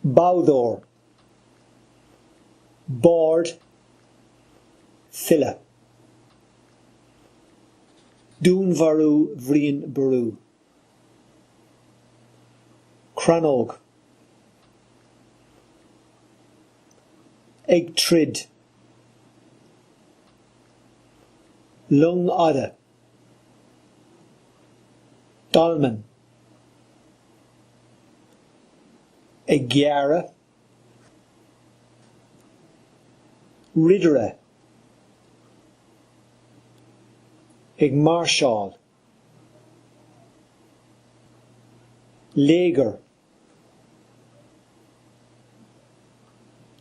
Bowdor, board, filla. Dún varú bhriain barú. Cranóg, ag trid. Lung ada, dolman. Ag gearra, ridere. Ag marshal, légar.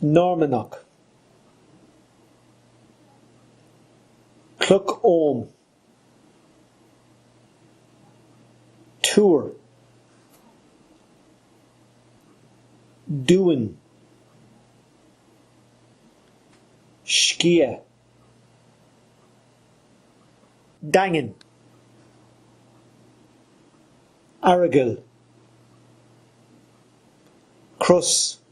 Normanach, Cluck Óm, Tour, Dúin, Skia, Dangan, Aragil, Crus,